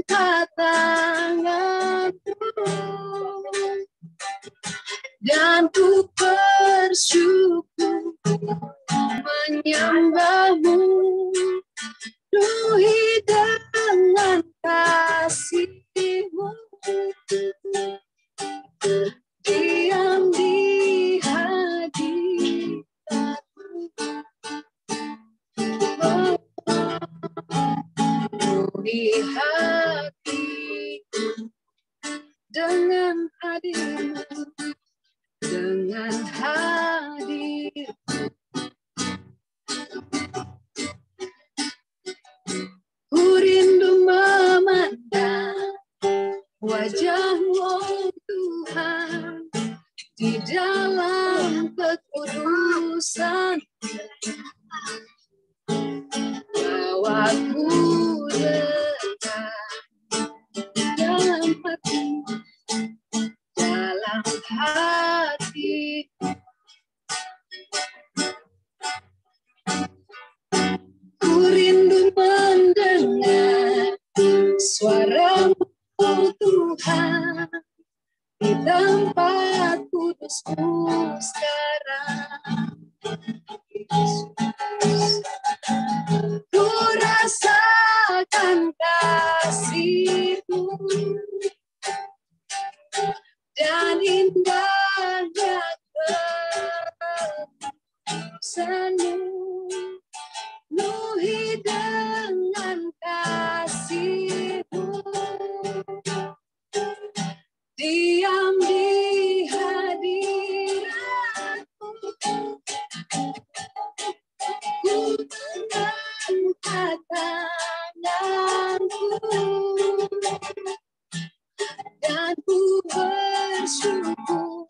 mengangkat tanganku dan ku bersyukur menyembahmu, penuhi dengan kasih-Mu, diam di hadirat-Mu, penuhi hatiku dengan hadir-Mu, dengan hadir. Ku rindu memandang wajah-Mu, oh Tuhan, di dalam kekudusan. Bawaku dekat dalam hati, dalam hati. Ku rindu mendengar suara-Mu, oh Tuhan, di tempat kudus-Mu sekarang. Ku rasakan kasih-Mu dan indahnya kekudusan-Mu, penuhi dengan kasih-Mu, diam di hadirat-Mu, ku mengangkat tanganku dan ku bersyukur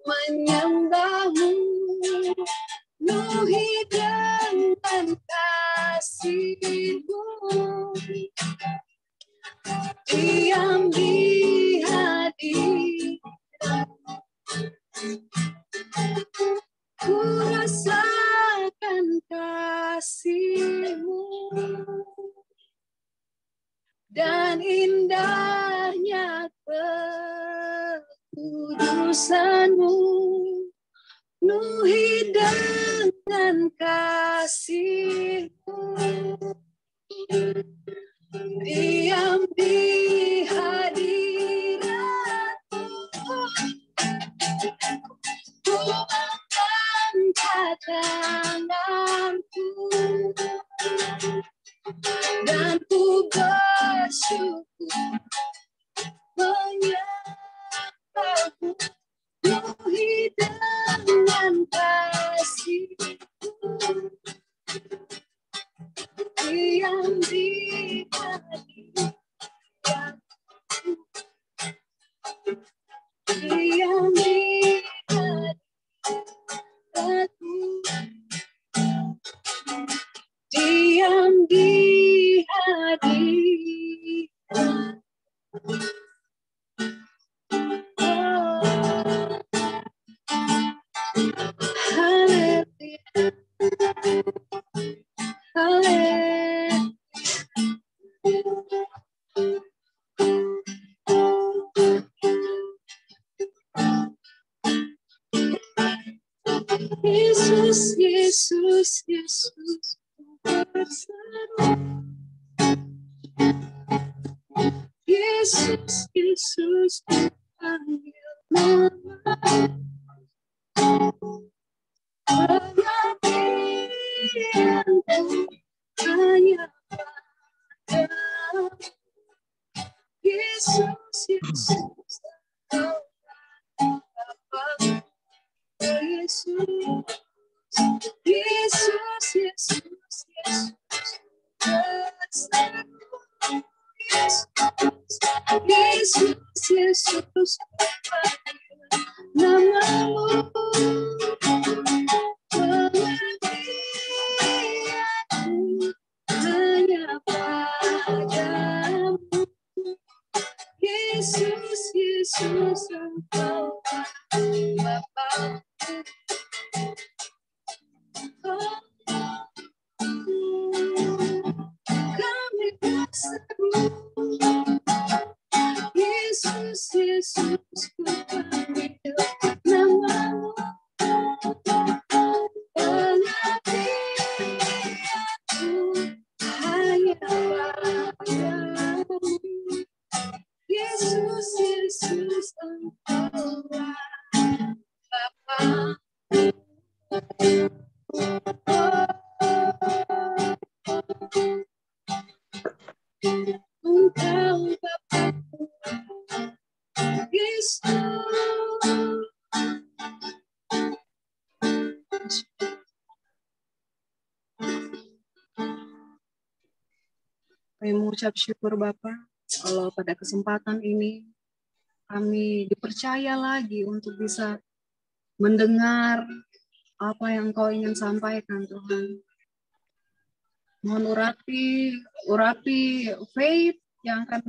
menyembah-Mu, penuhi dengan kasih-Mu, diam di hadirat-Mu, ku rasakan kasih-Mu dan indahnya kekudusan-Mu, penuhi dengan kasih-Mu, diam di hadirat-Mu, ku mengangkat tanganku dan ku bersyukur menyembah-Mu, penuhi dengan kasih-Mu, diam di hadirat-Mu, diam di hadirat-Mu, diam di hadirat-Mu. Haleluya, haleluya. Yesus, Yesus, Yesus, berseru. Yesus, Yesus, panggil nama. Pengabdianku hanya padamu. Yesus, Yesus, Engkau Bapa. Yesus, Yesus, Yesus, Yesus, berseru. Yesus, Yesus, namamu, pengabdianku hanya padamu. Yesus, Yesus, Engkau Bapa. Kami berseru Yesus, Yesus, ku panggil namamu. Pengabdianku hanya padamu. Yesus, Yesus, Engkaulah Bapa. Engkau Bapa, Yesus. Kami mengucap syukur Bapa, kalau pada kesempatan ini kami dipercaya lagi untuk bisa mendengar apa yang Kau ingin sampaikan Tuhan. Mohon urapi Faith yang akan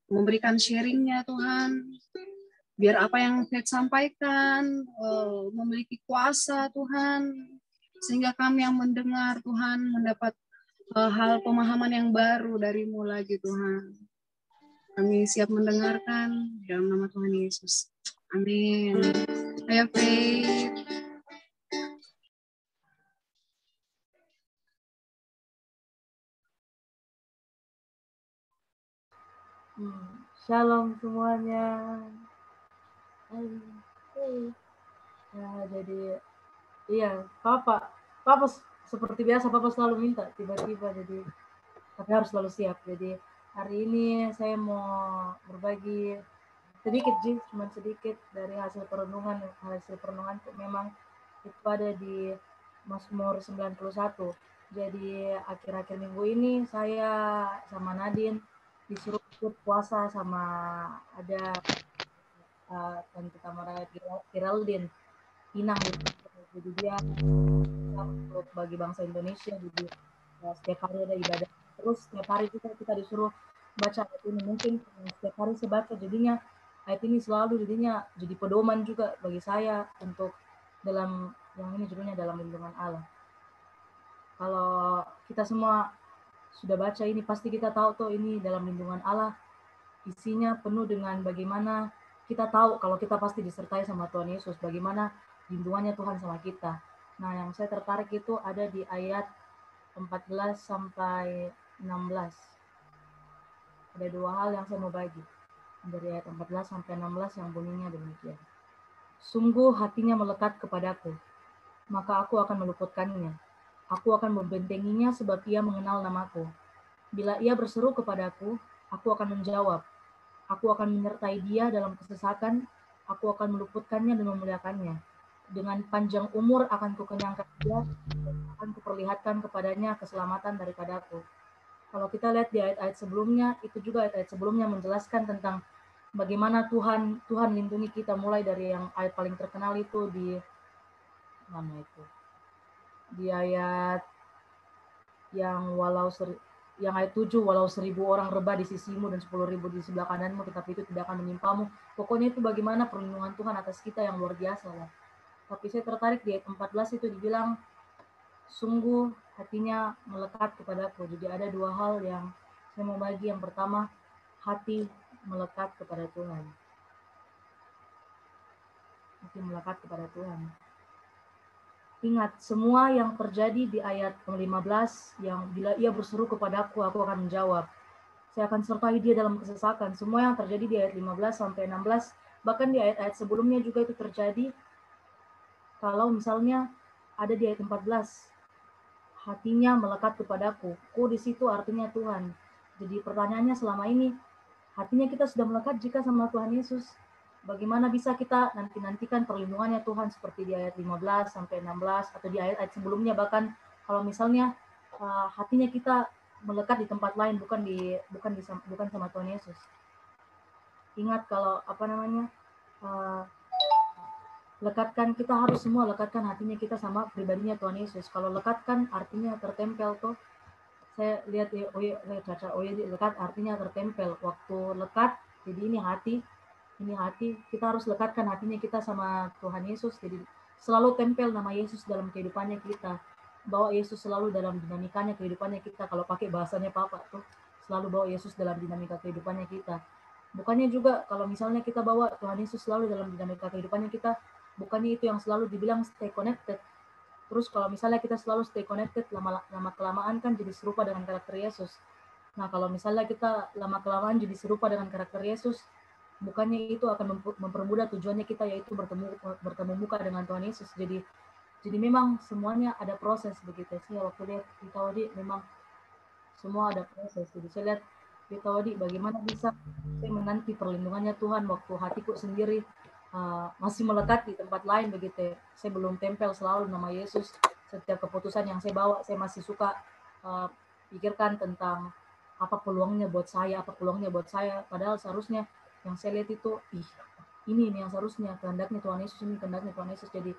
memberikan sharingnya Tuhan. Biar apa yang Faith sampaikan memiliki kuasa Tuhan. Sehingga kami yang mendengar Tuhan mendapat hal pemahaman yang baru dari-Mu lagi Tuhan. Kami siap mendengarkan dalam nama Tuhan Yesus. Amin. Ayo Faith. Shalom semuanya. Nah, jadi iya, Papa seperti biasa Papa selalu minta tiba-tiba, jadi tapi harus selalu siap. Jadi hari ini saya mau berbagi sedikit cuma sedikit dari hasil perenungan memang itu ada di Mazmur 91. Jadi akhir-akhir minggu ini saya sama Nadine disuruh ikut puasa sama ada Tante Tamara Geraldine Inang gitu. Jadi dia untuk bagi bangsa Indonesia, jadi setiap hari ada ibadah. Terus setiap hari kita disuruh baca ayat ini. Mungkin setiap hari saya baca, jadinya ayat ini selalu jadinya jadi pedoman juga bagi saya untuk dalam yang ini judulnya dalam lindungan Allah. Kalau kita semua sudah baca ini, pasti kita tahu tuh ini dalam lindungan Allah. Isinya penuh dengan bagaimana kita tahu kalau kita pasti disertai sama Tuhan Yesus, bagaimana lindungannya Tuhan sama kita. Nah, yang saya tertarik itu ada di ayat 14 sampai 16. Ada dua hal yang saya mau bagi. Dari ayat 14 sampai 16 yang bunyinya demikian. Sungguh hatinya melekat kepadaku, maka aku akan meluputkannya. Aku akan membentenginya sebab ia mengenal namaku. Bila ia berseru kepadaku, aku akan menjawab. Aku akan menyertai dia dalam kesesakan, aku akan meluputkannya dan memuliakannya. Dengan panjang umur akan kukenyangkan dia, dan akan kuperlihatkan kepadanya keselamatan daripadaku. Kalau kita lihat di ayat-ayat sebelumnya, itu juga ayat-ayat sebelumnya menjelaskan tentang bagaimana Tuhan lindungi kita, mulai dari yang ayat paling terkenal itu di mana itu? Di ayat yang ayat 7, walau 1.000 orang rebah di sisimu dan 10.000 di sebelah kananmu, tetapi itu tidak akan menimpamu. Pokoknya itu bagaimana perlindungan Tuhan atas kita yang luar biasa lah. Tapi saya tertarik di ayat 14 itu dibilang, sungguh hatinya melekat kepadaku. Jadi ada dua hal yang saya mau bagi. Yang pertama, hati melekat kepada Tuhan. Hati melekat kepada Tuhan. Ingat, semua yang terjadi di ayat 15, yang bila ia berseru kepadaku, aku akan menjawab. Saya akan sertai dia dalam kesesakan. Semua yang terjadi di ayat 15 sampai 16, bahkan di ayat-ayat sebelumnya juga itu terjadi. Kalau misalnya ada di ayat 14, hatinya melekat kepadaku. Di situ artinya Tuhan. Jadi pertanyaannya selama ini, hatinya kita sudah melekat jika sama Tuhan Yesus. Bagaimana bisa kita nantikan perlindungannya Tuhan seperti di ayat 15 sampai 16 atau di ayat-ayat sebelumnya, bahkan kalau misalnya hatinya kita melekat di tempat lain, bukan sama Tuhan Yesus. Ingat kalau kita harus semua lekatkan hatinya kita sama pribadinya Tuhan Yesus. Kalau lekatkan artinya tertempel tuh. Saya lihat lekat artinya tertempel. Waktu lekat, jadi ini hati, kita harus lekatkan hatinya kita sama Tuhan Yesus. Jadi selalu tempel nama Yesus dalam kehidupannya kita. bawa Yesus selalu dalam dinamikanya kehidupannya kita. Kalau pakai bahasanya Papa tuh, selalu bawa Yesus dalam dinamika kehidupannya kita. Bukannya juga kalau misalnya kita bawa Tuhan Yesus selalu dalam dinamika kehidupannya kita, bukannya itu yang selalu dibilang stay connected. Terus kalau misalnya kita selalu stay connected, lama kelamaan kan jadi serupa dengan karakter Yesus. Nah, kalau misalnya kita lama kelamaan jadi serupa dengan karakter Yesus, bukannya itu akan mempermudah tujuannya kita, yaitu bertemu muka dengan Tuhan Yesus. Jadi memang semuanya ada proses begitu. Saya waktu lihat di Tawadi memang semua ada proses. Jadi saya lihat di Tawadi bagaimana bisa saya menanti perlindungannya Tuhan waktu hatiku sendiri masih melekat di tempat lain begitu. Saya belum tempel selalu nama Yesus. Setiap keputusan yang saya bawa, saya masih suka pikirkan tentang apa peluangnya buat saya, apa peluangnya buat saya. Padahal seharusnya yang saya lihat itu, ini yang seharusnya kehendaknya Tuhan Yesus, ini kehendaknya Tuhan Yesus. Jadi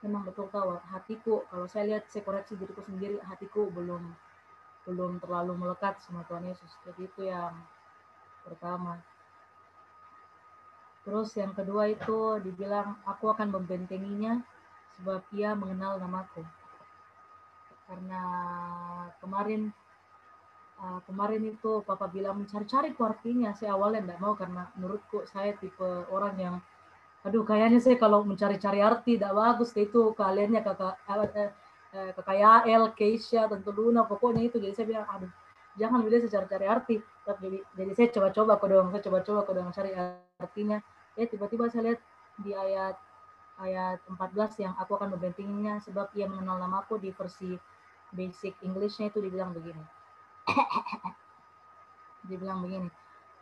memang betul tahu hatiku, kalau saya lihat, saya koreksi diriku sendiri, hatiku belum terlalu melekat sama Tuhan Yesus. Jadi itu yang pertama. Terus yang kedua itu dibilang aku akan membentenginya sebab ia mengenal namaku. Karena kemarin itu Papa bilang mencari-cari artinya, saya awalnya enggak mau karena menurutku saya tipe orang yang kayaknya saya kalau mencari-cari arti tidak bagus, itu kaliannya kakak Yael, Keisha, Tante Luna, pokoknya itu. Jadi saya bilang, jangan beli saya cari-cari arti. Jadi saya coba-coba cari artinya. Tiba-tiba saya lihat di ayat 14 yang aku akan membentenginya sebab ia mengenal namaku, di versi basic English-nya itu dibilang begini.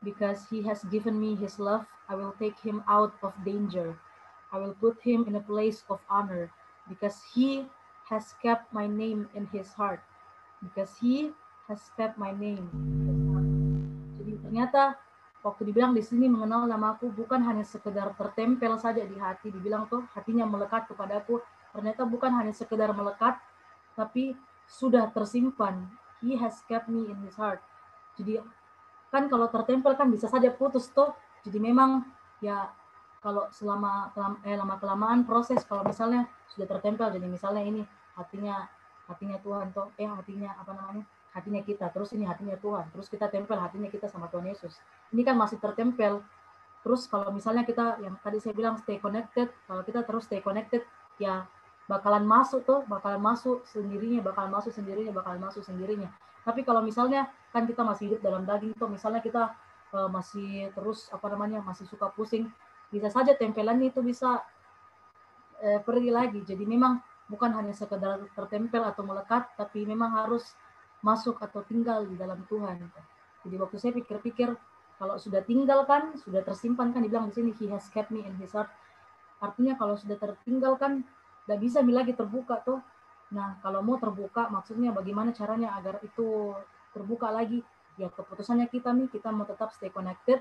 Because he has given me his love, I will take him out of danger. I will put him in a place of honor, because he has kept my name in his heart. Because he has kept my name. Jadi ternyata waktu dibilang di sini mengenal namaku, bukan hanya sekedar tertempel saja di hati. Dibilang tuh hatinya melekat kepadaku. Ternyata bukan hanya sekedar melekat, tapi sudah tersimpan. He has kept me in his heart. Jadi kan kalau tertempel kan bisa saja putus tuh. Jadi memang ya kalau lama kelamaan proses, kalau misalnya sudah tertempel, jadi misalnya ini hatinya Tuhan tuh hatinya kita, terus ini hatinya Tuhan, terus kita tempel hatinya kita sama Tuhan Yesus, ini kan masih tertempel. Terus kalau misalnya kita yang tadi saya bilang stay connected, kalau kita terus stay connected ya bakalan masuk sendirinya. Tapi kalau misalnya kan kita masih hidup dalam daging tuh, misalnya kita masih terus masih suka pusing, bisa saja tempelannya itu bisa pergi lagi. Jadi memang bukan hanya sekedar tertempel atau melekat, tapi memang harus masuk atau tinggal di dalam Tuhan. Jadi waktu saya pikir-pikir, kalau sudah tinggal kan, sudah tersimpan kan, dibilang di sini he has kept me in his heart. Artinya kalau sudah tertinggal kan, tidak bisa lagi terbuka tuh. Nah, kalau mau terbuka, maksudnya bagaimana caranya agar itu terbuka lagi? Ya keputusannya kita mau tetap stay connected,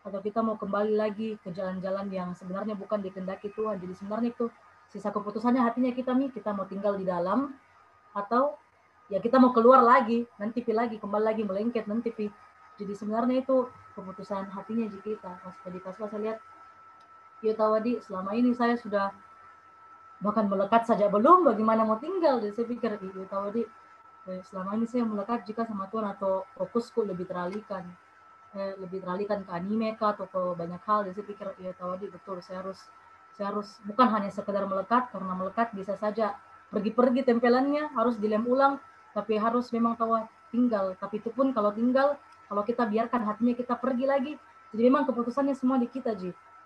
atau kita mau kembali lagi ke jalan-jalan yang sebenarnya bukan dikehendaki Tuhan. Jadi sebenarnya itu sisa keputusannya hatinya kita mau tinggal di dalam, atau ya kita mau keluar lagi, nanti kembali lagi melengket nanti. Jadi sebenarnya itu keputusan hatinya kita. Jadi pas saya lihat ya tadi selama ini saya sudah bahkan melekat saja belum, bagaimana mau tinggal. Jadi saya pikir itu tadi selama ini saya melekat jika sama Tuhan, atau fokusku lebih teralihkan ke anime kah, atau ke banyak hal. Jadi saya pikir ya tadi betul, saya harus bukan hanya sekedar melekat, karena melekat bisa saja pergi tempelannya, harus dilem ulang, tapi harus memang tahu tinggal. Tapi itu pun kalau tinggal, kalau kita biarkan hatinya kita pergi lagi, jadi memang keputusannya semua di kita,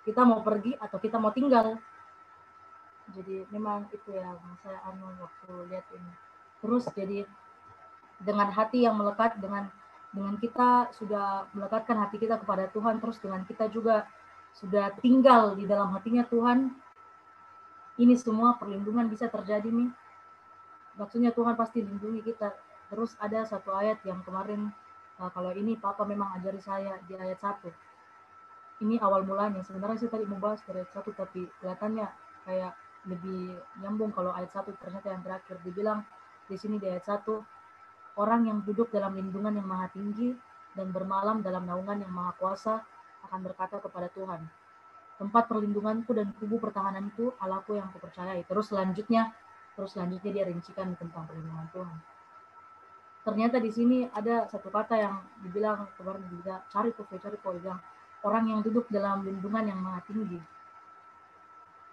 kita mau pergi atau kita mau tinggal. Jadi memang itu yang saya waktu lihat ini. Terus jadi dengan hati yang melekat, dengan kita sudah melekatkan hati kita kepada Tuhan, terus dengan kita juga sudah tinggal di dalam hatinya Tuhan, ini semua perlindungan bisa terjadi Maksudnya Tuhan pasti lindungi kita. Terus ada satu ayat yang kemarin, kalau ini Papa memang ajari saya di ayat 1. Ini awal mulanya. Sebenarnya saya tadi mau bahas dari ayat 1, tapi kelihatannya kayak lebih nyambung kalau ayat 1 ternyata yang terakhir. Dibilang di sini di ayat 1, orang yang duduk dalam lindungan yang maha tinggi dan bermalam dalam naungan yang maha kuasa akan berkata kepada Tuhan, tempat perlindunganku dan kubu pertahananku, Allahku yang kupercayai. Terus selanjutnya Terus selanjutnya dia rincikan tentang perlindungan Tuhan. Ternyata di sini ada satu kata yang dibilang kemarin juga, cari kok, bilang orang yang duduk dalam lindungan yang maha tinggi.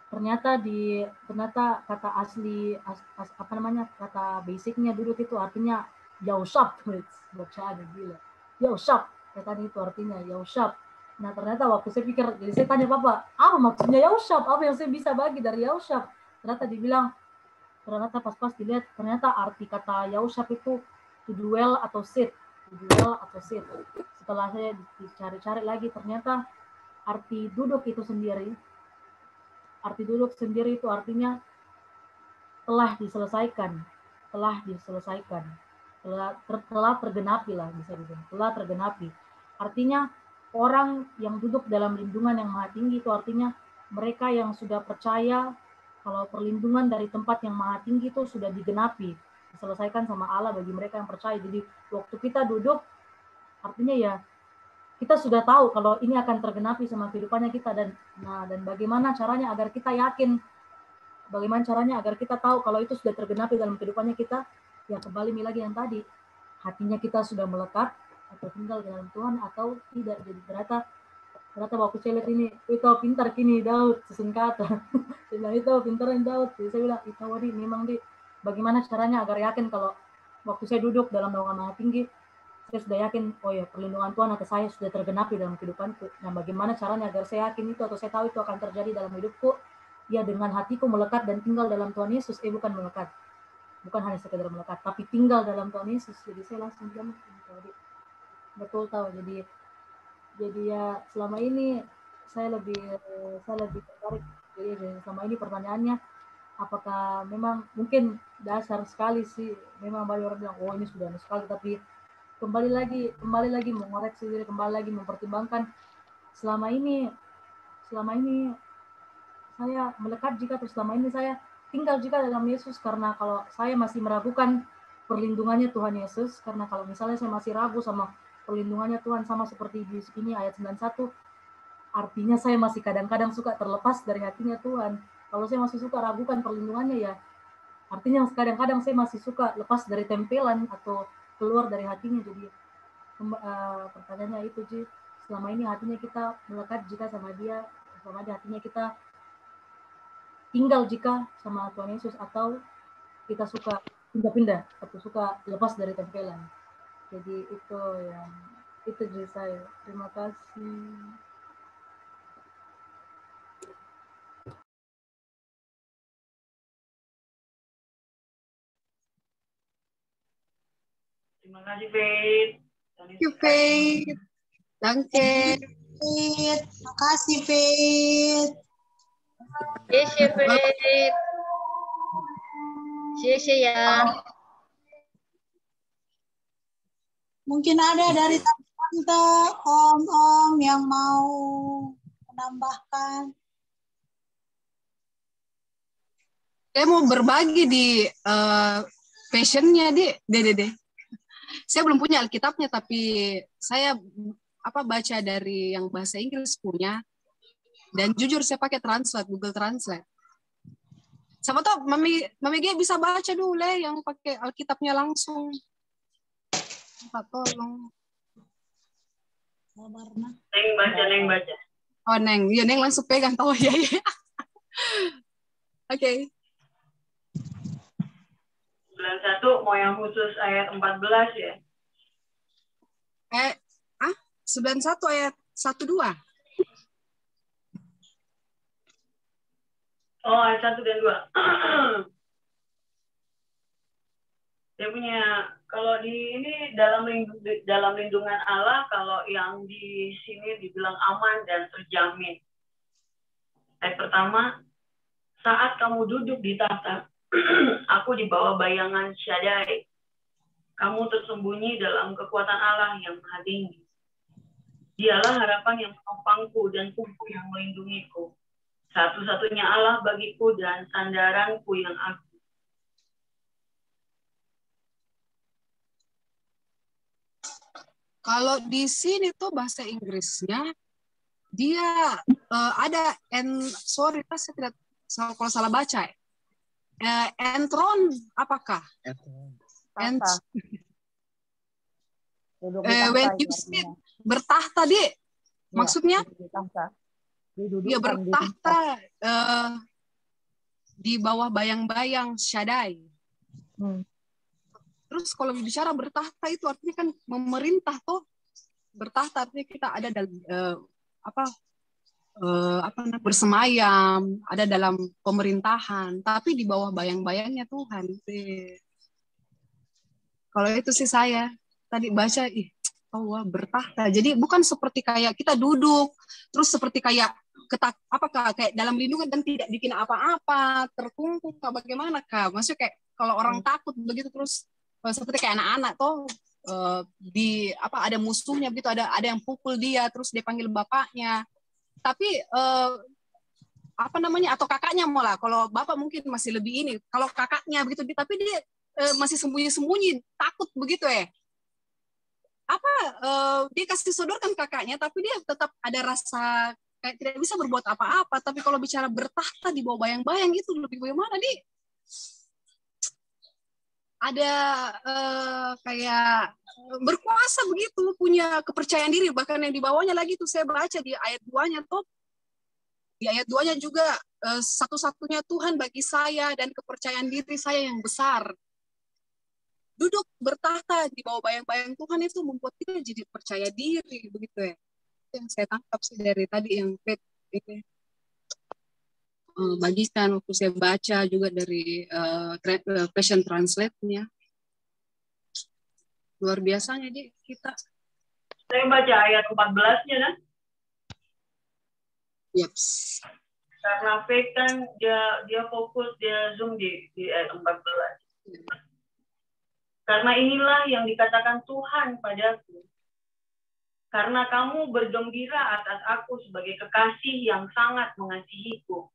Ternyata kata asli kata basicnya duduk itu artinya Yaushab, bacaan gila. Yaushab, katanya itu artinya Yaushab. Nah ternyata waktu saya pikir, jadi saya tanya Papa, apa maksudnya Yaushab? Apa yang saya bisa bagi dari Yaushab? Ternyata pas dilihat, ternyata arti kata Yaushab itu to dwell atau sit. Setelah saya dicari-cari lagi, ternyata arti duduk itu sendiri itu artinya telah diselesaikan, telah tergenapi lah, bisa dibilang telah tergenapi. Artinya orang yang duduk dalam lindungan yang maha tinggi itu artinya mereka yang sudah percaya kalau perlindungan dari tempat yang maha tinggi itu sudah digenapi, diselesaikan sama Allah bagi mereka yang percaya. Jadi waktu kita duduk artinya ya kita sudah tahu kalau ini akan tergenapi sama kehidupannya kita, dan bagaimana caranya agar kita yakin, bagaimana caranya agar kita tahu kalau itu sudah tergenapi dalam kehidupannya kita, ya kembali lagi yang tadi, hatinya kita sudah melekat atau tinggal dalam Tuhan atau tidak. Jadi ternyata waktu saya lihat ini, itu pintar kini Daud, sesingkatan. Saya bilang itu pintaran Daud. Jadi saya bilang, itu wadi memang bagaimana caranya agar yakin kalau waktu saya duduk dalam naungan maha tinggi, saya sudah yakin, oh ya perlindungan Tuhan atas saya sudah tergenapi dalam kehidupanku. Nah bagaimana caranya agar saya yakin itu atau saya tahu itu akan terjadi dalam hidupku? Ya dengan hatiku melekat dan tinggal dalam Tuhan Yesus. Bukan melekat, bukan hanya sekedar melekat, tapi tinggal dalam Tuhan Yesus. Jadi saya langsung bilang, betul tahu. Jadi ya selama ini saya lebih tertarik. Jadi selama ini pertanyaannya, apakah memang mungkin dasar sekali sih, memang banyak orang bilang, oh ini sudah aneh sekali, tapi kembali lagi mengoreksi diri, kembali lagi mempertimbangkan selama ini saya melekat jika, terus selama ini saya tinggal jika dalam Yesus. Karena kalau saya masih meragukan perlindungannya Tuhan Yesus, karena kalau misalnya saya masih ragu sama perlindungannya Tuhan, sama seperti di sini ayat 91, artinya saya masih kadang-kadang suka terlepas dari hatinya Tuhan. Kalau saya masih suka ragukan perlindungannya, ya artinya kadang-kadang saya masih suka lepas dari tempelan atau keluar dari hatinya. Jadi pertanyaannya itu, Ji, selama ini hatinya kita melekat jika sama dia, selama ini hatinya kita tinggal jika sama Tuhan Yesus, atau kita suka pindah-pindah atau suka lepas dari tempelan. Jadi itu dari saya. Terima kasih. Terima kasih, Faith. Thank you, Faith. Danke. Terima kasih, Faith. 谢谢 Faith， 谢谢ya. Mungkin ada dari tante, om yang mau menambahkan. Saya mau berbagi di passionnya Dede. Saya belum punya Alkitabnya, tapi saya baca dari yang bahasa Inggris punya, dan jujur saya pakai Translate, Google Translate. Sama tuh Mami Gia bisa baca dulu yang pakai Alkitabnya langsung. Tolong. Neng baca. Oh Neng, ya Neng langsung pegang tahu ya. Oke. 91 mau yang khusus ayat 14 ya? 91 ayat 1-2. Oh, ayat 1 dan 2. Dia punya, kalau di ini dalam lindungan Allah, kalau yang di sini dibilang aman dan terjamin. Ayat pertama, saat kamu duduk di tahta, aku di bawah bayangan Shaddai. Kamu tersembunyi dalam kekuatan Allah yang maha tinggi. Dialah harapan yang menopangku dan tubuh yang melindungiku. Satu-satunya Allah bagiku dan sandaranku yang agung. Kalau di sini tuh bahasa Inggrisnya, dia ada saya tidak kalau salah baca. Entron apakah? Tahta. Duduk di tahta When itu you sit, artinya. bertahta, Dik. Ya, Maksudnya? duduk di tahta. Ya, Didudukkan di bertahta di bawah bayang-bayang Shaddai. Terus kalau bicara bertahta itu artinya kan memerintah toh. Bertahta artinya kita ada dalam bersemayam, ada dalam pemerintahan, tapi di bawah bayang-bayangnya Tuhan. Kalau itu sih saya tadi baca, wah, bertahta. Jadi bukan seperti kayak kita duduk, terus seperti kayak kayak dalam lindungan dan tidak bikin apa-apa, terkungkung, bagaimana Kak? Maksudnya kayak kalau orang takut begitu terus seperti kayak anak-anak toh ada musuhnya begitu, ada yang pukul dia, terus dia panggil bapaknya. Tapi atau kakaknya malah, kalau bapak mungkin masih lebih ini, kalau kakaknya begitu, tapi dia masih sembunyi-sembunyi, takut begitu dia kasih sodorkan kakaknya, tapi dia tetap ada rasa kayak tidak bisa berbuat apa-apa. Tapi kalau bicara bertahta di bawah bayang-bayang itu lebih bagaimana, Di? Ada kayak berkuasa begitu, punya kepercayaan diri, bahkan yang di bawahnya lagi tuh saya baca di ayat 2-nya tuh. Di ayat 2-nya juga, satu-satunya Tuhan bagi saya dan kepercayaan diri saya yang besar. Duduk bertahta di bawah bayang-bayang Tuhan itu membuat kita jadi percaya diri, begitu ya. Yang saya tangkap sih dari tadi yang bagikan waktu saya baca juga dari Passion Translate-nya. Luar biasanya kita. Saya baca ayat 14-nya kan. Yaps. Karena Faith kan dia fokus, dia zoom di ayat 14. Karena inilah yang dikatakan Tuhan padaku. Karena kamu bergembira atas aku sebagai kekasih yang sangat mengasihiku.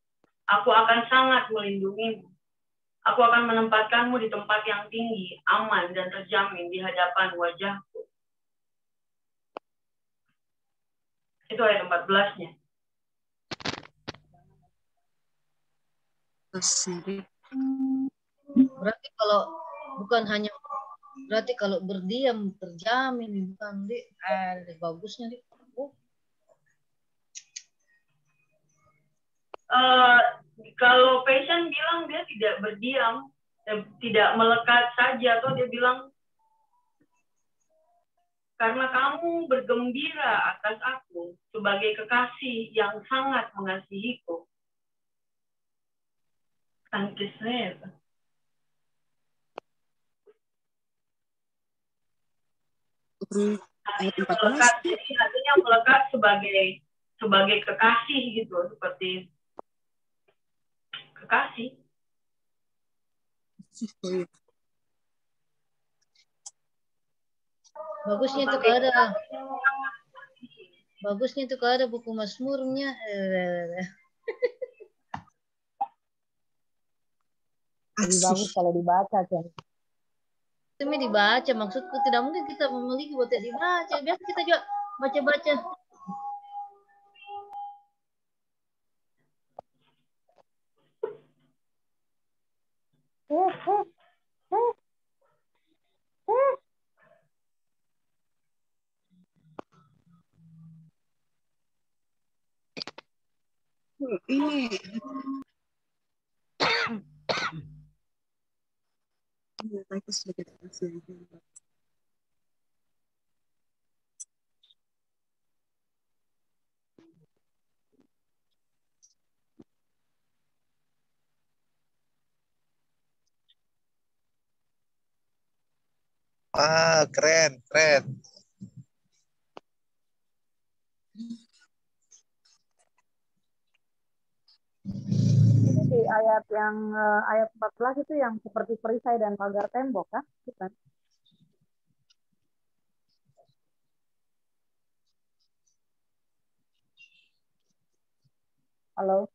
Aku akan sangat melindungimu. Aku akan menempatkanmu di tempat yang tinggi, aman, dan terjamin di hadapan wajahku. Itu ayat 14-nya. Berarti kalau berdiam terjamin, bukan bagusnya Dik. Kalau Passion bilang dia tidak berdiam, tidak melekat saja, atau dia bilang karena kamu bergembira atas aku sebagai kekasih yang sangat mengasihiku. Tangkisnya itu. Artinya melekat sebagai kekasih gitu, seperti kekasih. Bagusnya itu ada buku Mazmurnya. Lebih bagus kalau dibaca kan. Itu dibaca, maksudku tidak mungkin kita memiliki buat dibaca. Biasa kita juga baca-baca. Ini keren. Ini di ayat 14 itu yang seperti perisai dan pagar tembok kan? Bukan? Halo.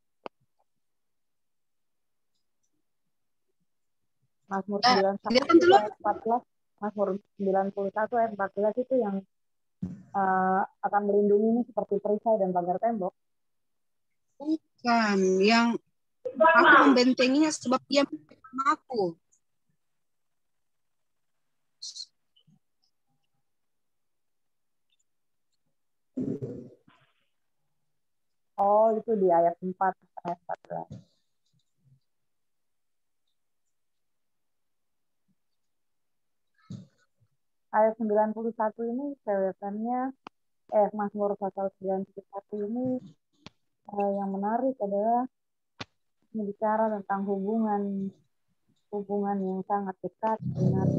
Mazmur 91 ayat 14, Mazmur 91 ayat 14 itu yang akan melindungimu seperti perisai dan pagar tembok. Bukan, yang Aku membentenginya sebab dia sama aku. Oh, itu di ayat 4, ayat 14. Ayat 91 ini kelihatannya, Mazmur pasal 91 ini yang menarik adalah bicara tentang hubungan yang sangat dekat dengan,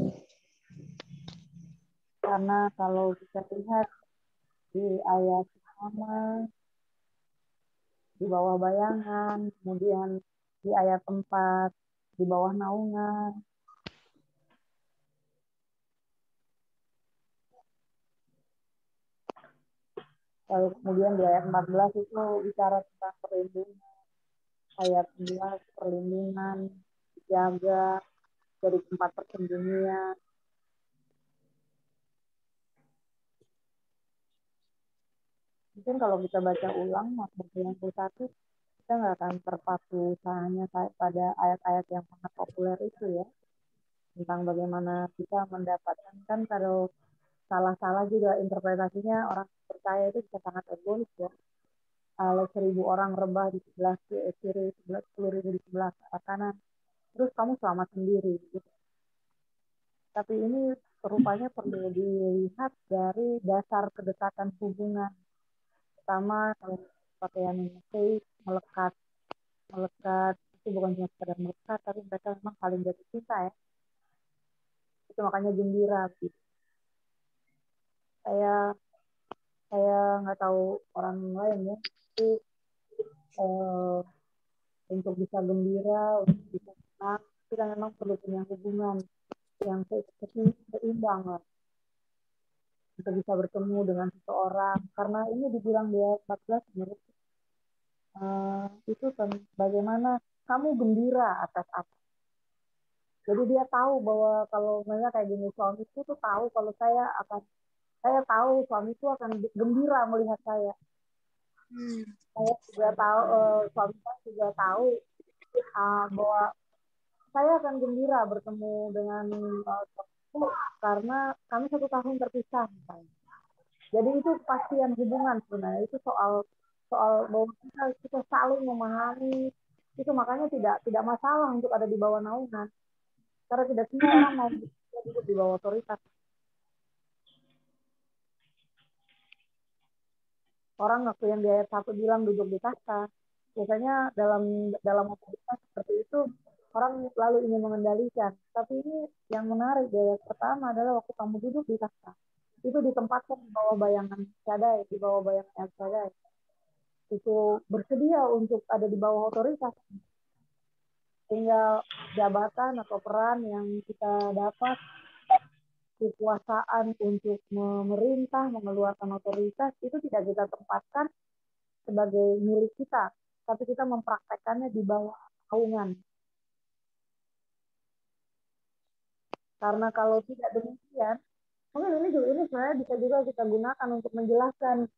karena kalau kita lihat di ayat pertama di bawah bayangan, kemudian di ayat 4 di bawah naungan, lalu kemudian di ayat 14 itu bicara tentang perlindungan, ayat 11 perlindungan, dijaga dari tempat persembunyian. Mungkin kalau kita baca ulang Mazmur 91, kita nggak akan terpaku hanya pada ayat-ayat yang sangat populer itu ya, tentang bagaimana kita mendapatkan, kan kalau salah-salah juga interpretasinya orang percaya itu bisa sangat egois ya. Kalau 1.000 orang rebah di sebelah kiri, 10.000 di sebelah kanan, terus kamu selamat sendiri gitu. Tapi ini rupanya perlu dilihat dari dasar kedekatan hubungan. Pertama, kalau pakaian faith melekat itu bukan cuma sekedar melekat, tapi mereka memang paling jatuh cinta ya. Itu makanya gembira gitu. Saya nggak tahu orang lain ya, tapi untuk bisa gembira, untuk bisa senang, kita memang perlu punya hubungan yang seimbang lah, untuk bisa bertemu dengan seseorang. Karena ini dibilang di ayat 14 menurut itu bagaimana kamu gembira atas apa. Jadi dia tahu bahwa kalau misalnya kayak gini, suamiku tuh tahu kalau saya tahu suamiku akan gembira melihat saya. Saya juga tahu, suami saya juga tahu bahwa saya akan gembira bertemu dengan suamiku karena kami 1 tahun terpisah misalnya. Jadi itu kepastian hubungan sebenarnya, itu soal bahwa kita saling memahami, itu makanya tidak masalah untuk ada di bawah naungan, karena tidak semua orang mau hidup di bawah otoritas. Orang waktu yang di ayat 1 bilang duduk di tahta, biasanya dalam otoritas seperti itu orang lalu ingin mengendalikan. Tapi ini yang menarik di ayat pertama adalah waktu kamu duduk di tahta, itu ditempatkan di bawah bayangan Shaddai, di bawah bayangan El Shaddai. Itu bersedia untuk ada di bawah otoritas. Sehingga jabatan atau peran yang kita dapat, kekuasaan untuk memerintah, mengeluarkan otoritas, itu tidak kita tempatkan sebagai milik kita, tapi kita mempraktekannya di bawah naungan. Karena kalau tidak demikian, mungkin ini sebenarnya bisa juga kita gunakan untuk menjelaskan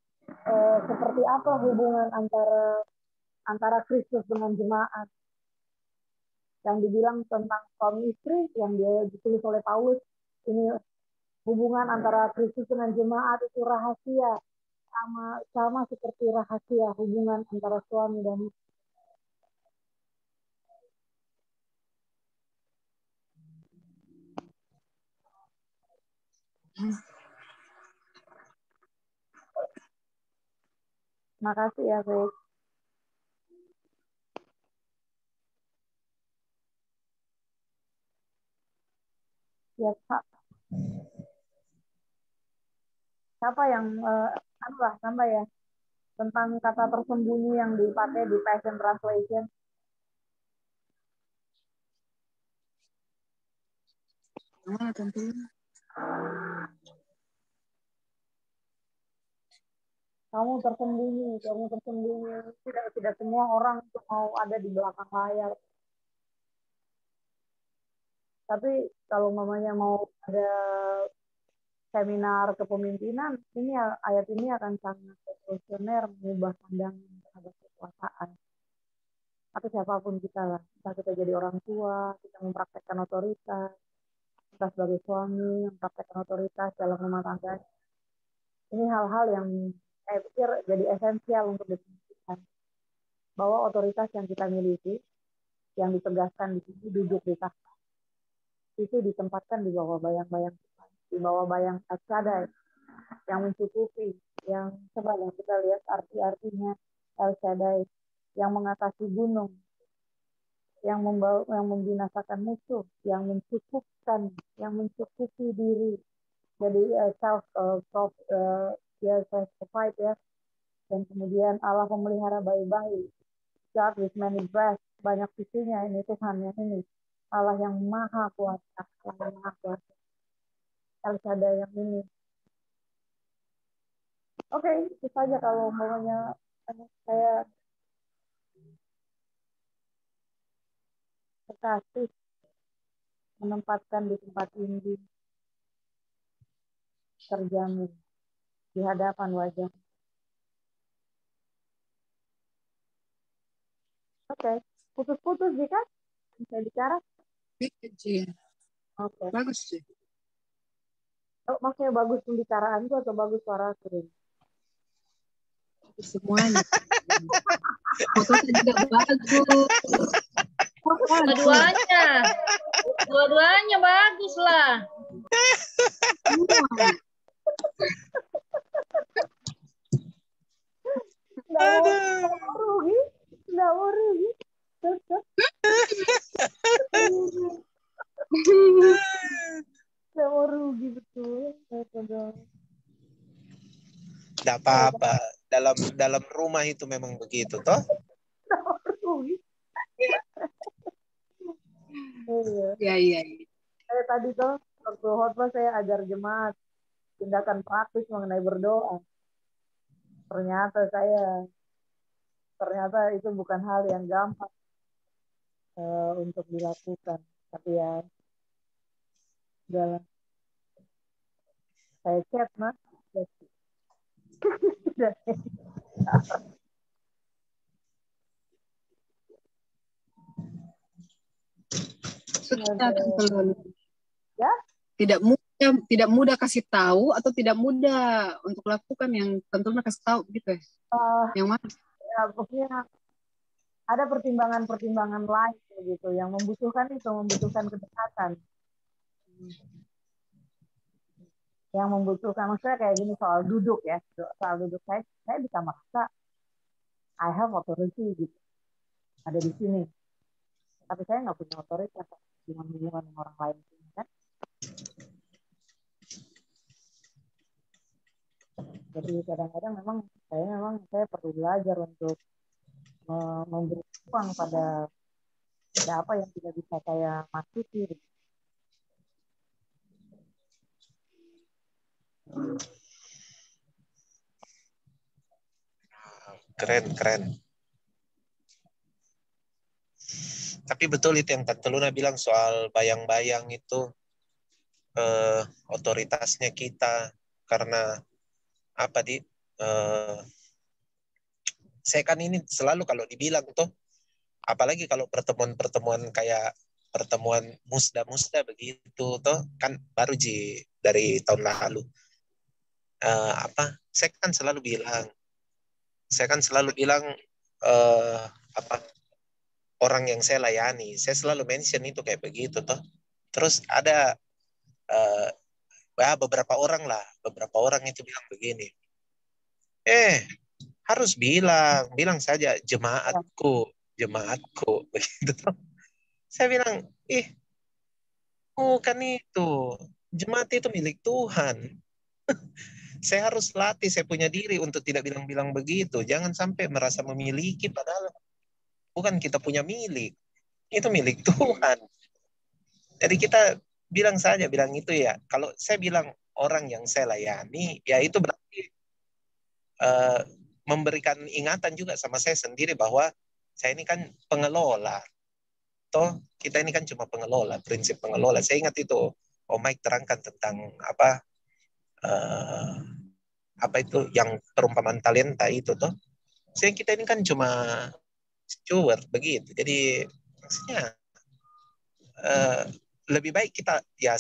seperti apa hubungan antara Kristus dengan jemaat. Yang dibilang tentang suami istri, yang dia ditulis oleh Paulus, ini hubungan antara Kristus dengan jemaat itu rahasia, sama seperti rahasia hubungan antara suami dan istri. Makasih ya, Faith. Ya, siapa yang tambah ya tentang kata tersembunyi yang dipakai di Passion Translation? Kamu tersembunyi. Tidak semua orang mau ada di belakang layar. Tapi kalau mamanya mau ada seminar kepemimpinan, ayat ini akan sangat revolusioner, mengubah pandangan terhadap kekuasaan. atau siapapun kita lah, entah kita jadi orang tua, kita mempraktekkan otoritas, kita sebagai suami mempraktekkan otoritas dalam rumah tangga. Ini hal-hal yang saya pikir jadi esensial untuk diperhatikan, bahwa otoritas yang kita miliki, yang ditegaskan di sini, duduk di takhta, itu ditempatkan di bawah bayang-bayang Tuhan, di bawah bayang Al-Shaddai yang mencukupi, yang coba yang kita lihat arti-artinya Al-Shaddai, yang mengatasi gunung, yang membinasakan musuh, yang mencukupkan, yang mencukupi diri. Jadi self-sufficient ya. Dan kemudian Allah memelihara bayi-bayi. God with many breasts, banyak sisinya ini Tuhan yang ini. Allah yang maha kuasa, Allah yang maha kuasa. El-Shaddai yang ini. Oke, itu saja kalau umpamanya saya terkasih menempatkan di tempat ini, terjamin di hadapan wajah. Oke, putus-putus jika bisa bicara. Oke. Bagus sih. Oh, maksudnya bagus pembicaraanku atau bagus suara aku? Semuanya. Fotonya juga bagus. Dua-duanya bagus lah. Nggak mau rugi. Nggak mau rugi betul. Nggak apa-apa. Dalam rumah itu memang begitu, toh? Nggak mau rugi. Iya. Saya tadi tuh waktu khotbah saya ajar jemaat tindakan praktis mengenai berdoa. Ternyata itu bukan hal yang gampang untuk dilakukan. Tapi ya, udahlah. Saya chat, Mas. Ya? Tidak mudah kasih tahu atau tidak mudah untuk lakukan yang tentunya kasih tahu gitu ya. Yang mana? Ya, pokoknya ada pertimbangan-pertimbangan lain gitu yang membutuhkan kedekatan. Yang membutuhkan, maksudnya kayak gini soal duduk ya, soal duduk saya bisa maksa I have authority gitu, ada di sini, tapi saya nggak punya otoritas dengan hubungan dengan orang lain kan. Jadi kadang-kadang memang saya perlu belajar untuk memberi ruang pada apa yang tidak bisa saya masuki. Keren. Tapi betul itu yang Tante Luna bilang soal bayang-bayang itu otoritasnya kita, karena apa saya kan ini selalu kalau dibilang tuh, apalagi kalau pertemuan kayak pertemuan musda begitu tuh kan baru dari tahun lalu. Saya kan selalu bilang orang yang saya layani, saya selalu mention itu kayak begitu toh. Terus ada beberapa orang itu bilang begini, harus bilang saja jemaatku begitu toh. Saya bilang, bukan itu, jemaat itu milik Tuhan. Saya harus latih saya punya diri untuk tidak bilang-bilang begitu. Jangan sampai merasa memiliki padahal bukan kita punya milik. Itu milik Tuhan. Jadi kita bilang itu ya. Kalau saya bilang orang yang saya layani, ya itu berarti memberikan ingatan juga sama saya sendiri bahwa saya ini kan pengelola. Toh kita ini kan cuma pengelola, prinsip pengelola. Saya ingat itu, Mike terangkan tentang apa itu yang perumpamaan talenta itu toh. Saya kita ini kan cuma steward begitu. Jadi maksudnya lebih baik kita ya,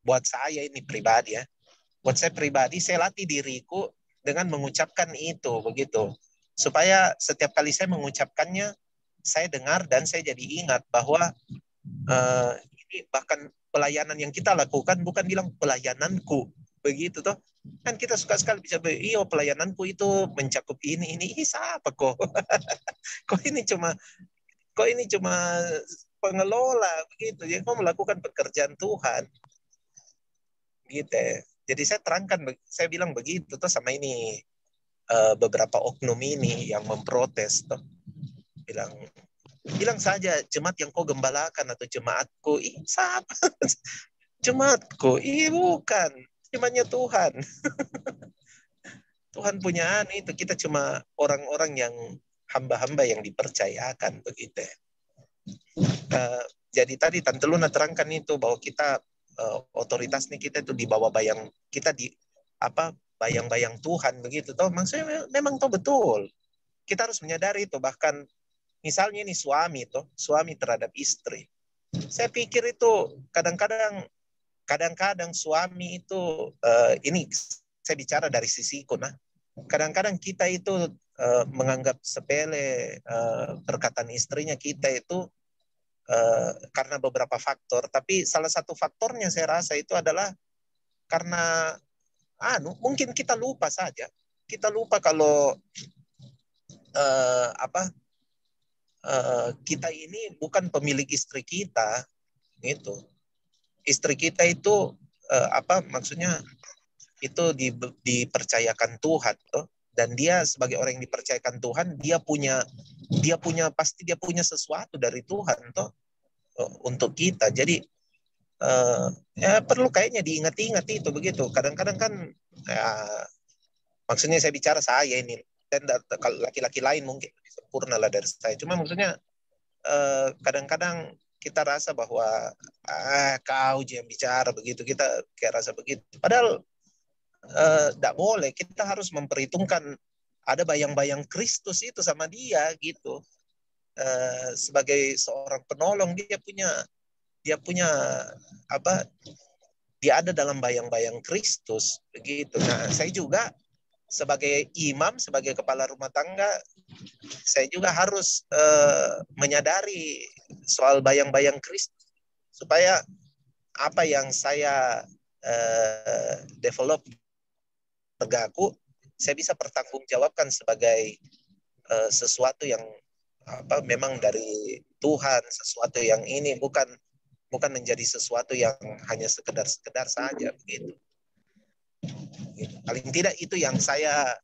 buat saya ini pribadi ya, buat saya pribadi, saya latih diriku dengan mengucapkan itu begitu, supaya setiap kali saya mengucapkannya saya dengar dan saya jadi ingat bahwa ini bahkan pelayanan yang kita lakukan bukan bilang pelayananku begitu toh, kan kita suka sekali bisa iyo pelayananku itu mencakup ini siapa kok kok ini cuma pengelola begitu, jadi kau melakukan pekerjaan Tuhan gitu. Jadi saya terangkan, saya bilang begitu tuh sama ini beberapa oknum ini yang memprotes tuh, bilang saja jemaat yang kau gembalakan atau jemaatku, siapa jemaatku, bukan jemaatnya Tuhan. Tuhan punya itu, kita cuma orang-orang yang hamba-hamba yang dipercayakan begitu. Jadi tadi Tante Luna terangkan itu bahwa kita otoritas nih, kita itu di bawah kita di bayang-bayang Tuhan begitu toh, maksudnya memang toh betul. Kita harus menyadari itu. Bahkan misalnya ini suami terhadap istri. Saya pikir itu kadang-kadang suami itu ini saya bicara dari sisiku nah. Kadang-kadang kita itu menganggap sepele perkataan istrinya kita itu karena beberapa faktor, tapi salah satu faktornya saya rasa itu adalah karena mungkin kita lupa saja. Kita lupa kalau kita ini bukan pemilik istri kita gitu. Istri kita itu maksudnya itu dipercayakan Tuhan toh, dan dia sebagai orang yang dipercayakan Tuhan, dia punya sesuatu dari Tuhan toh untuk kita. Jadi ya perlu kayaknya diingat-ingat itu begitu. Kadang-kadang kan maksudnya saya bicara saya ini, dan kalau laki-laki lain mungkin lebih sempurna lah dari saya. Cuma maksudnya kadang-kadang kita rasa bahwa kau yang bicara begitu, kita kayak rasa begitu. Padahal tidak boleh. Kita harus memperhitungkan ada bayang-bayang Kristus itu sama dia gitu. Sebagai seorang penolong, dia ada dalam bayang-bayang Kristus begitu. Nah, saya juga sebagai imam, sebagai kepala rumah tangga, saya juga harus menyadari soal bayang-bayang Kristus, supaya apa yang saya develop keluargaku, saya bisa pertanggungjawabkan sebagai sesuatu yang memang dari Tuhan, sesuatu yang ini bukan menjadi sesuatu yang hanya sekedar saja begitu. Paling tidak itu yang saya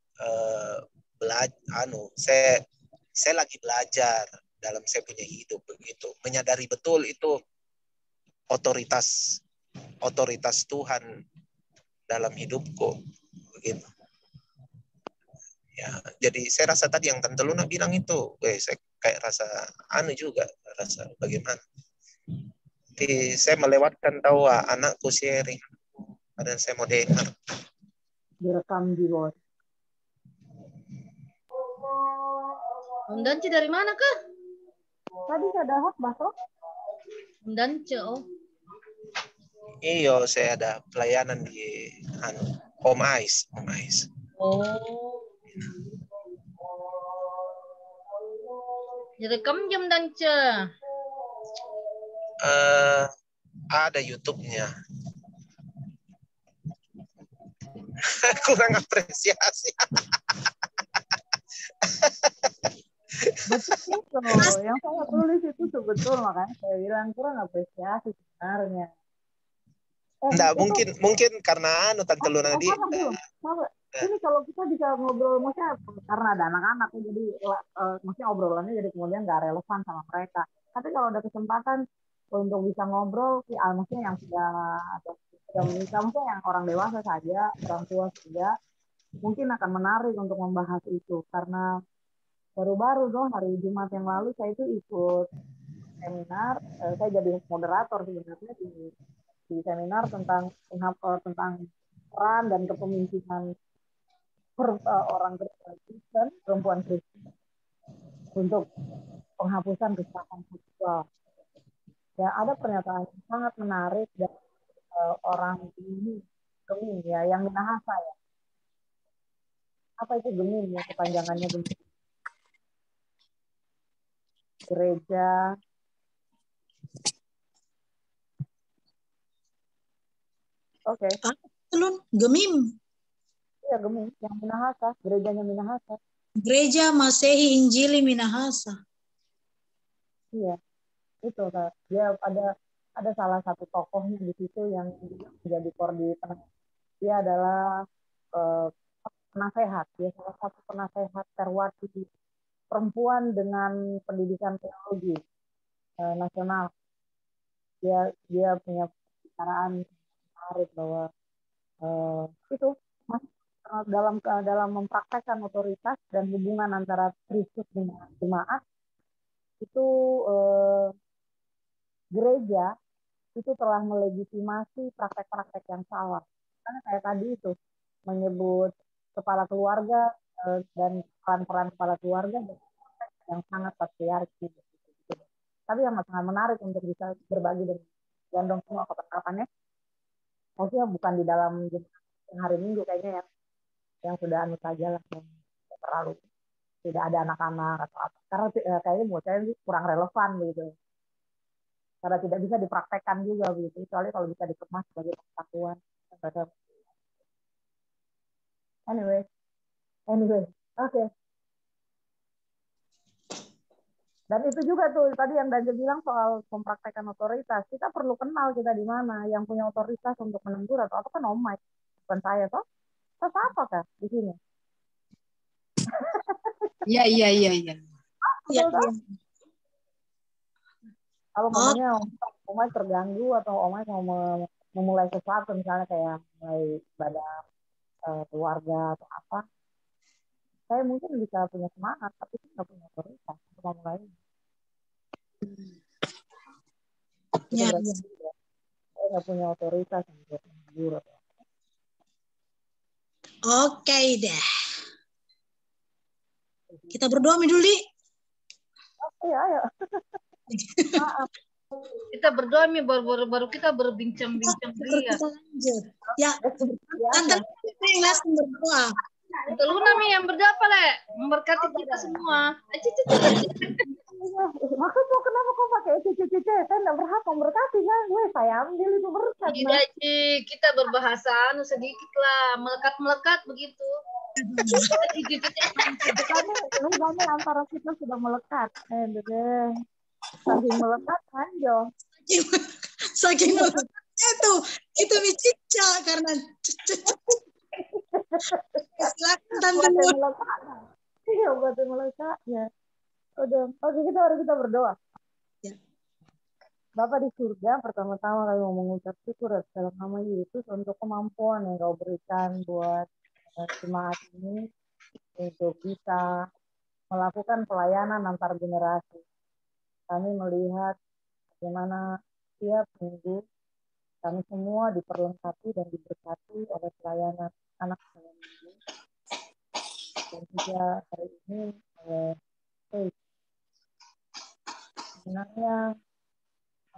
saya lagi belajar dalam saya punya hidup begitu, menyadari betul itu otoritas Tuhan dalam hidupku begitu. Ya, jadi saya rasa tadi yang Tante Luna bilang itu, saya kayak rasa juga, rasa bagaimana. Jadi saya melewatkan tahu anakku sharing, dan saya mau dengar. Direkam di bawah. Om Dance dari mana kah? Tadi ada khotbah toh? Om Dance, Iya, saya ada pelayanan di Om Ais. Oh. Direkam jam Dance. Ada YouTube-nya. Kurang apresiasi. Betul itu, yang saya tulis itu betul, makanya saya bilang kurang apresiasi sebenarnya. Enggak, mungkin karena Tante Luna tadi. Ini kalau kita bisa ngobrol, maksudnya karena ada anak-anak, jadi maksudnya obrolannya jadi kemudian nggak relevan sama mereka. Tapi kalau ada kesempatan untuk bisa ngobrol, maksudnya yang sudah menikah, maksudnya yang orang dewasa saja, orang tua saja, mungkin akan menarik untuk membahas itu. Karena baru-baru hari Jumat yang lalu saya itu ikut seminar, saya jadi moderator sebenarnya di seminar tentang peran dan kepemimpinan orang Kristen, perempuan Kristen. untuk penghapusan kekerasan seksual. Ya, ada pernyataan yang sangat menarik dari orang ini Gemim ya, yang Minahasa ya. Apa itu Gemim ya, kepanjangannya Gemim? Gereja Oke. Telun Gemim. Iya, Gemim, yang Minahasa, gerejanya Minahasa. Gereja Masehi Injili Minahasa. Iya, itu Kak. Dia ada salah satu tokohnya di situ yang menjadi koordinator. Dia adalah penasehat, dia salah satu penasehat Terwati perempuan dengan pendidikan teologi nasional. Dia punya pembicaraan menarik bahwa itu dalam mempraktekkan otoritas dan hubungan antara Kristus dengan jemaat itu gereja itu telah melegitimasi praktek-praktek yang salah. Karena kayak tadi itu menyebut kepala keluarga dan peran-peran kepala keluarga yang sangat patriarki. Tapi yang sangat menarik untuk bisa berbagi dan gandong semua kepercayaannya. Maksudnya bukan di dalam hari Minggu kayaknya yang sudah anu saja lah, yang terlalu tidak ada anak-anak atau apa. Karena kayaknya buat saya kurang relevan gitu. Karena tidak bisa dipraktekkan juga begitu. Kecuali kalau bisa dikemas sebagai pengetahuan. Anyway, oke. Dan itu juga tuh tadi yang Danja bilang soal mempraktekkan otoritas. Kita perlu kenal kita di mana yang punya otoritas untuk menegur atau apa kan Om Mike, bukan saya toh. Terus apa Kak di sini? Iya. Iya. Kalau ngomongnya Om Mike terganggu atau Om Mike mau memulai sesuatu misalnya kayak mulai ibadah keluarga atau apa, saya mungkin bisa punya semangat tapi nggak punya otoritas untuk memulai. Itu berarti saya nggak punya otoritas untuk menegur. Oke deh. Kita berdoa dulu, Di. Iya, ayo. Maaf. Kita berdoa nih baru kita berbincang-bincang ria. Kita lanjut. Ya, Tante yang langsung berdoa. Tante Luna nih yang berdoa Le, memberkati kita semua. Maksudnya kenapa kok pakai cici? Saya nggak berhak memberkati kan? Saya ambil itu berkat. Tidak, kita berbahasa sedikit lah, melekat begitu. Karena antara kita sudah melekat. Saking melekat kan, Jo? Saking melekatnya itu Micica karena silakan Tante Luna. Iya, buat melekatnya. Oke, kita berdoa. Ya. Bapak di surga, pertama-tama kami mau mengucap syukur dalam nama Yesus untuk kemampuan yang Kau berikan buat jemaat ini untuk bisa melakukan pelayanan antar generasi. Kami melihat bagaimana setiap minggu kami semua diperlengkapi dan diberkati oleh pelayanan anak minggu. Dan juga hari ini sebenarnya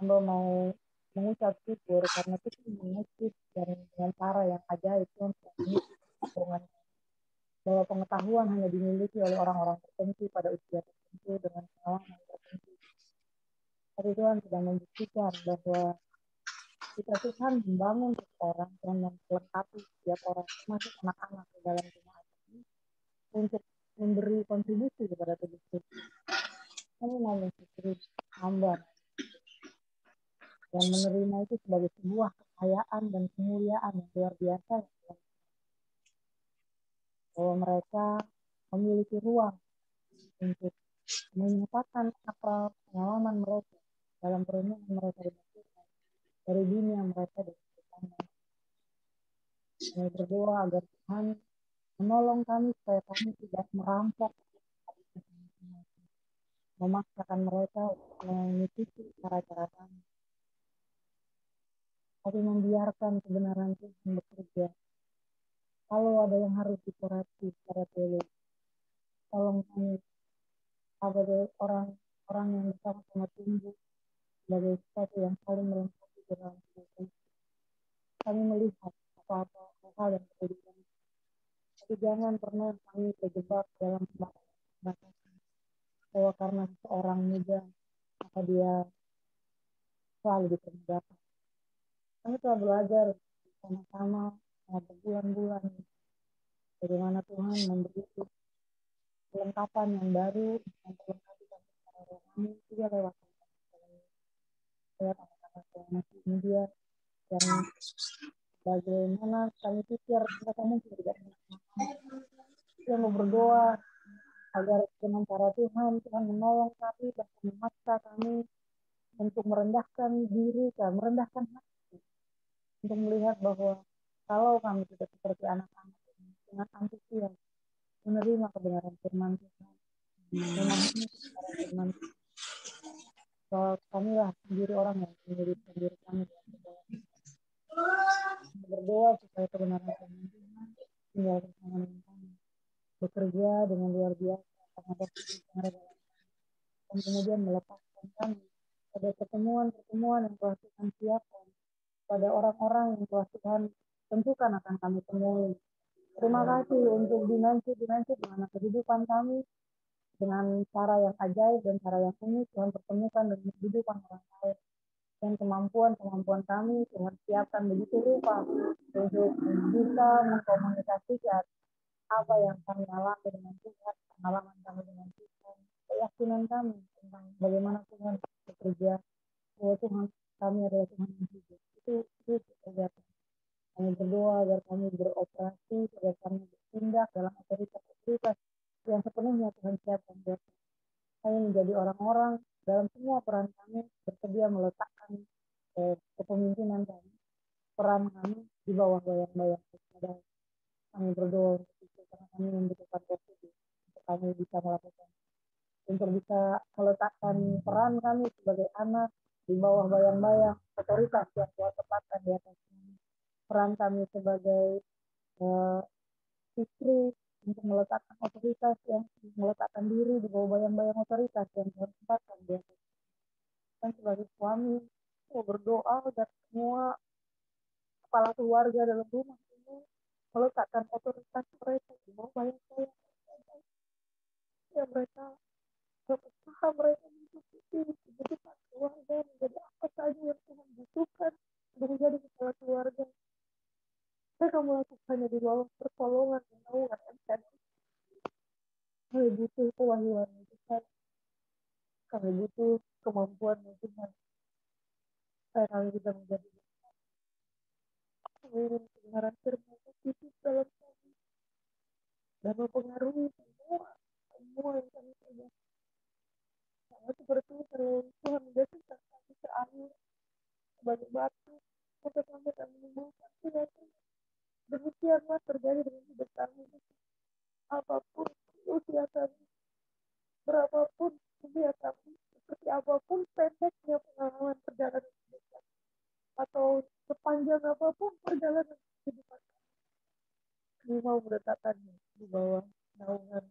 Hamba mau mengucap syukur karena kita mengusik dengan cara yang ajaib untuk mengusik bahwa pengetahuan hanya dimiliki oleh orang-orang tertentu pada usia tertentu dengan pengalaman tertentu. Tapi Tuhan sudah membuktikan bahwa kita Tuhan membangun seseorang dan melengkapi setiap orang, termasuk anak-anak di dalam jemaat ini, untuk memberi kontribusi kepada tubuh Kristus. Kami mau mensyukuri hamba dan menerima itu sebagai sebuah kekayaan dan kemuliaan yang luar biasa, bahwa mereka memiliki ruang untuk menyatakan apa pengalaman mereka dalam perenungan mereka dari dunia mereka dan bersama. Kami berdoa agar Tuhan menolong kami supaya kami tidak merampok, memaksakan mereka untuk mengikuti cara-cara kami, tapi membiarkan kebenaran Tuhan bekerja. Kalau ada yang harus dikoreksi secara teologi, tolong kami sebagai orang-orang yang bersama-sama tumbuh sebagai sesuatu yang saling melengkapi dalam hidup. Kami melihat apa-apa hal yang berbeda. Tapi jangan pernah kami terjebak dalam batasan bahwa karena seorang muda maka dia selalu dipermudakan. Kami telah belajar sama-sama berbulan-bulan bagaimana Tuhan memberi kelengkapan yang baru yang melengkapi kami secara rohani juga lewat anak-anak yang masih muda yang bagaimana kami pikir mereka mungkin tidak yang mau berdoa agar dengan cara Tuhan menolong kami dan memaksa kami untuk merendahkan diri dan merendahkan hati untuk melihat bahwa kalau kami tidak seperti anak-anak dengan antusias menerima kebenaran firman Tuhan, memahami kebenaran firman Tuhan, bahwa kamilah sendiri orang yang menyulitkan diri kami berdoa supaya kebenaran firman Tuhan tinggal bersama dengan kami, bekerja dengan luar biasa terhadap kebenaran dan kemudian melepaskan kami pada pertemuan-pertemuan yang telah Tuhan siapkan pada orang-orang yang telah Tuhan tentukan akan kami temui. Terima kasih untuk dimensi-dimensi di mana kehidupan kami dengan cara yang ajaib dan cara yang unik Tuhan pertemukan dengan kehidupan orang lain. Dan kemampuan kami Tuhan siapkan begitu rupa untuk bisa mengkomunikasikan apa yang kami alami dengan Tuhan, pengalaman kami dengan Tuhan, keyakinan kami tentang bagaimana Tuhan bekerja, bahwa Tuhan kami adalah Tuhan yang hidup. Itu kegiatan. Kami berdoa agar kami beroperasi, agar kami bertindak dalam otoritas yang sepenuhnya Tuhan siapkan buat kami menjadi orang-orang dalam semua peran kami bersedia meletakkan kepemimpinan kami, peran kami di bawah bayang-bayang kepada kami berdoa untuk itu karena kami membutuhkan waktu untuk kami bisa melakukan untuk bisa meletakkan peran kami sebagai anak di bawah bayang-bayang otoritas yang Tuhan tempatkan di atas kami. Peran kami sebagai istri untuk meletakkan otoritas yang meletakkan diri di bawah bayang-bayang otoritas yang Tuhan tempatkan di atas kami. Dan sebagai suami mau berdoa agar semua kepala keluarga dalam rumah ini meletakkan otoritas mereka di bawah bayang-bayang yang mereka berusaha mereka mengikuti kehidupan keluarga menjadi apa saja yang Tuhan butuhkan untuk menjadi kepala keluarga. Mereka melakukannya di bawah pertolongan dan naungan MTN. Kami butuh kewahyuan Tuhan. Kami butuh kemampuan Tuhan. Supaya kami bisa menjadi kami ingin kebenaran firman hidup dalam kami dan mempengaruhi semua yang kami kerjakan. Sama seperti kalau Tuhan menjadikan kami ke air sebagai batu, maka kami akan menimbulkan keyakinan. Demikianlah terjadi dengan hidup kami. Apapun usia kami, berapapun usia kami, seperti apapun pendeknya pengalaman perjalanan hidup kami, atau sepanjang apapun perjalanan kehidupan kami mau meletakkannya di bawah naungan,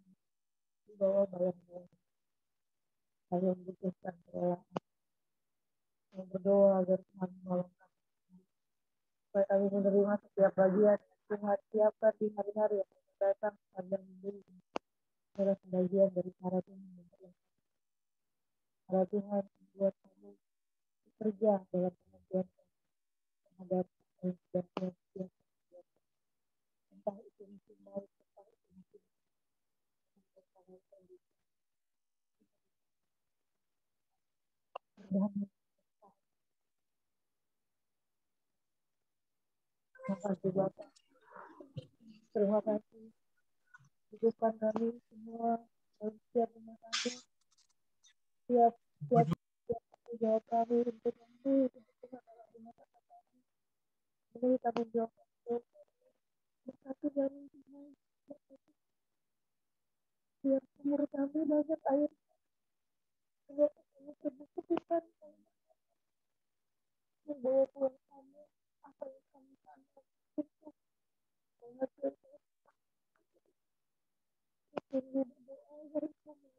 di bawah bayang-bayang. Kami membutuhkan kerelaan. Kami berdoa agar Tuhan menolong kami, supaya kami menerima setiap bagian yang Tuhan siapkan di hari-hari yang akan datang sepanjang minggu ini. Adalah sebagian dari cara Tuhan memperlakukan. Cara Tuhan membuat kami bekerja dalam pengertian terhadap yang sudah Tuhan siapkan. Entah itu musim baik, entah itu musim damai. Terima kasih Bapak. Terima kasih. Hidupkan kami semua dalam setiap rumah kami. Setiap jawab kami untuk nanti untuk rumah tangga kami. Ini tanggung jawab kami. Bersatu dari Tuhan. Biar umur kami banyak air. Biar kami terbuktikan bahwa Tuhan kami apa yang kami tanam itu mengerti ini berdoa dari kami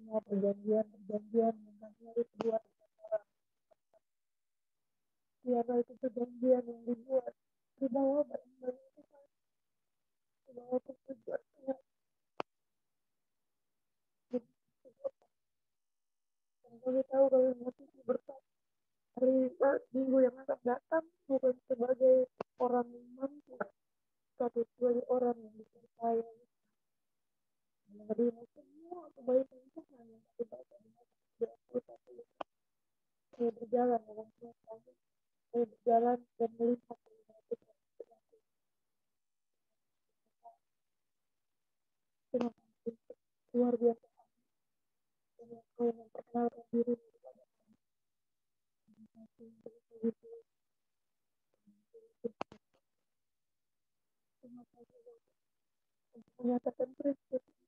semua perjanjian yang dibuat orang. Siapa itu perjanjian yang dibuat di bawah badan Tuhan, di bawah persetujuan Tuhan. Dan kami tahu kalau mati berkat hari minggu yang akan datang bukan sebagai orang yang mampu, tapi sebagai orang yang dipercaya menerima semua kebaikan Tuhan yang dibaca di Mazmur 21. Saya berjalan dalam Tuhan, saya berjalan dan melihat dengan luar biasa dengan kau memperkenalkan diri kepada menyatakan Kristus